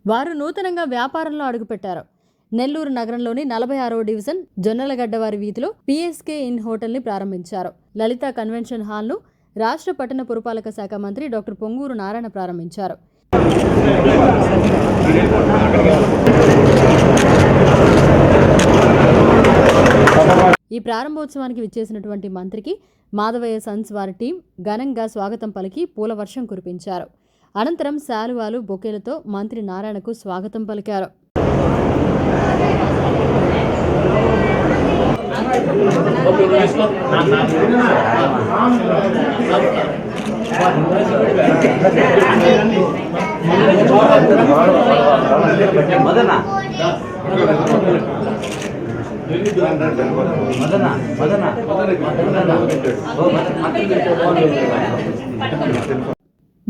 వారు నూతనంగా వ్యాపారంలో అడుగుపెట్టారు. నెల్లూరు నగరంలోని 46వ డివిజన్ జొన్నలగడ్డవారి వీధిలో పీఎస్కే ఇన్ హోటల్ని ప్రారంభించారు. లలిత కన్వెన్షన్ హాల్ను రాష్ట్ర పట్టణ పురపాలక శాఖ మంత్రి డాక్టర్ పొంగూరు నారాయణ ప్రారంభించారు. ఈ ప్రారంభోత్సవానికి విచ్చేసినటువంటి మంత్రికి మాధవయ్య సన్స్ వారి టీం ఘనంగా స్వాగతం పలికి పూల వర్షం కురిపించారు. అనంతరం శాలువాలు, బొకేలతో మంత్రి నారాయణకు స్వాగతం పలికారు.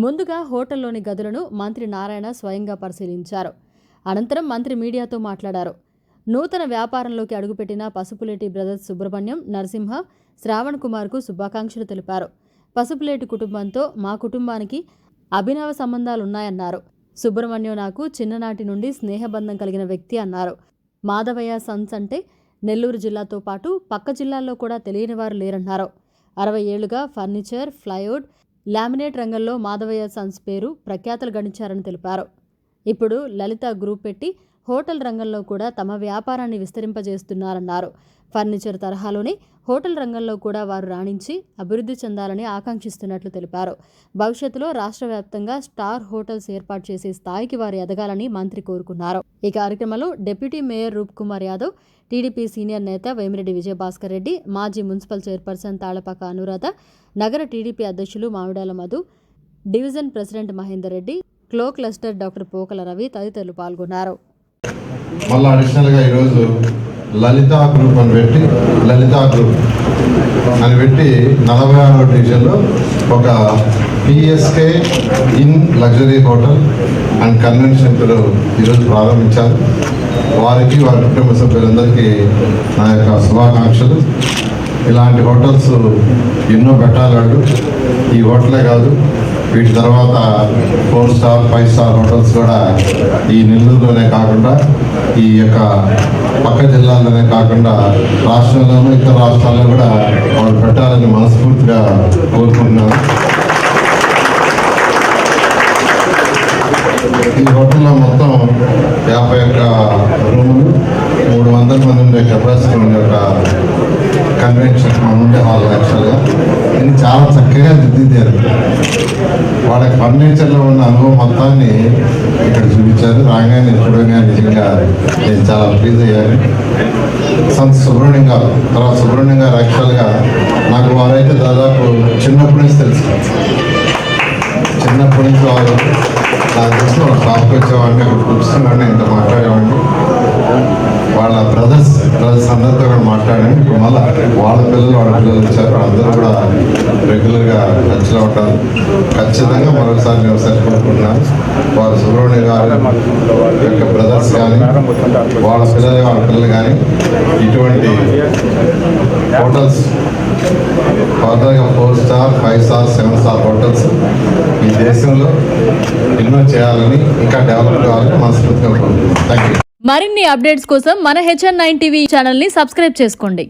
ముందుగా హోటల్లోని గదులను మంత్రి నారాయణ స్వయంగా పరిశీలించారు. అనంతరం మంత్రి మీడియాతో మాట్లాడారు. నూతన వ్యాపారంలోకి అడుగుపెట్టిన పసుపులేటి బ్రదర్స్ సుబ్రహ్మణ్యం, నరసింహ, శ్రావణ్ కుమార్కు శుభాకాంక్షలు తెలిపారు. పసుపులేటి కుటుంబంతో మా కుటుంబానికి అభినవ సంబంధాలున్నాయన్నారు. సుబ్రహ్మణ్యం నాకు చిన్ననాటి నుండి స్నేహబంధం కలిగిన వ్యక్తి అన్నారు. మాధవయ్య సన్స్ అంటే నెల్లూరు జిల్లాతో పాటు పక్క జిల్లాల్లో కూడా తెలియని వారు లేరన్నారు. 60 ఏళ్లుగా ఫర్నిచర్, ఫ్లైవుడ్, లామినేట్ రంగంలో మాధవయ్య సన్స్ పేరు ప్రఖ్యాతలు గణించారని తెలిపారు. ఇప్పుడు లలిత గ్రూప్ పెట్టి హోటల్ రంగంలో కూడా తమ వ్యాపారాన్ని విస్తరింపజేస్తున్నారన్నారు. ఫర్నిచర్ తరహాలోనే హోటల్ రంగంలో కూడా వారు రాణించి అభివృద్ధి చెందాలని ఆకాంక్షిస్తున్నట్లు తెలిపారు. భవిష్యత్తులో రాష్ట్ర వ్యాప్తంగా స్టార్ హోటల్స్ ఏర్పాటు చేసే స్థాయికి వారు ఎదగాలని మంత్రి కోరుకున్నారు. ఈ కార్యక్రమంలో డిప్యూటీ మేయర్ రూప్ కుమార్ యాదవ్, టీడీపీ సీనియర్ నేత వేమిరెడ్డి విజయభాస్కర్ రెడ్డి, మాజీ మున్సిపల్ చైర్పర్సన్ తాళపాక అనురాధ, నగర టీడీపీ అధ్యక్షులు మామిడాల మధు, డివిజన్ ప్రెసిడెంట్ మహేందర్ రెడ్డి, క్లో క్లస్టర్ డాక్టర్ పోకల రవి తదితరులు పాల్గొన్నారు. మళ్ళీ అడిషనల్గా ఈరోజు లలితా గ్రూప్ అని పెట్టి 46వ డివిజన్లో ఒక PSK in luxury hotel and convention centre ఈరోజు ప్రారంభించారు. వారికి వారి కుటుంబ సభ్యులందరికీ నా యొక్క శుభాకాంక్షలు. ఇలాంటి హోటల్స్ ఎన్నో పెట్టాలి. ఈ హోటలే కాదు, వీటి తర్వాత 4 స్టార్ 5 స్టార్ హోటల్స్ కూడా ఈ నెల్లూరులోనే కాకుండా ఈ యొక్క పక్క జిల్లాల్లోనే కాకుండా రాష్ట్రంలోనూ ఇతర రాష్ట్రాల్లో కూడా వాళ్ళు పెట్టాలని మనస్ఫూర్తిగా కోరుకుంటున్నాను. ఈ హోటల్లో మొత్తం 51 రూములు, 300 మంది ఉండే కెపాసిటీ ఉండే ఒక కన్వెన్షన్ ఉండే హాల్. యాక్చువల్గా ఇది చాలా చక్కగా దిద్దిద్దారు. వాళ్ళకి ఫర్నిచర్లో ఉన్న అనుభవం మొత్తాన్ని ఇక్కడ చూపించారు. రాగానే చూడగానే నిజంగా నేను చాలా ప్లీజ్ అయ్యాను. సంత్ సుబ్రహ్మణ్యం గారు, తర్వాత సుబ్రహ్మణ్యం గారు యాక్చువల్గా నాకు వారైతే దాదాపు చిన్నప్పటి నుంచి తెలుసు. చిన్నప్పటి నుంచి వాళ్ళు నాకు తెలిసి వాళ్ళ షాప్కి వచ్చేవాడిని, అక్కడ కూర్చున్నవాడిని, ఇంత మాట్లాడేవాడిని. వాళ్ళ బ్రదర్స్ అందరితో కూడా మాట్లాడాను. ఇప్పుడు మళ్ళీ వాళ్ళ పిల్లలు వచ్చారు. అందరూ కూడా రెగ్యులర్గా టచ్లో ఉంటారు. ఖచ్చితంగా మరొకసారి నేను ఒకసారి కోరుకుంటున్నాను. వారు సుబ్రహ్మణ్యం గారు యొక్క బ్రదర్స్ కానీ, వాళ్ళ పిల్లలు కానీ ఇటువంటి హోటల్స్ ఫర్దర్గా 4 స్టార్ 5 స్టార్ 7 స్టార్ హోటల్స్ ఈ దేశంలో ఎన్నో చేయాలని, ఇంకా డెవలప్ కావాలని మనస్ఫూర్తిగా కోరుకుంటున్నాను. Thank you. మరిన్ని అప్డేట్స్ కోసం మన HN9 టీవీ ఛానల్ని సబ్స్క్రైబ్ చేసుకోండి.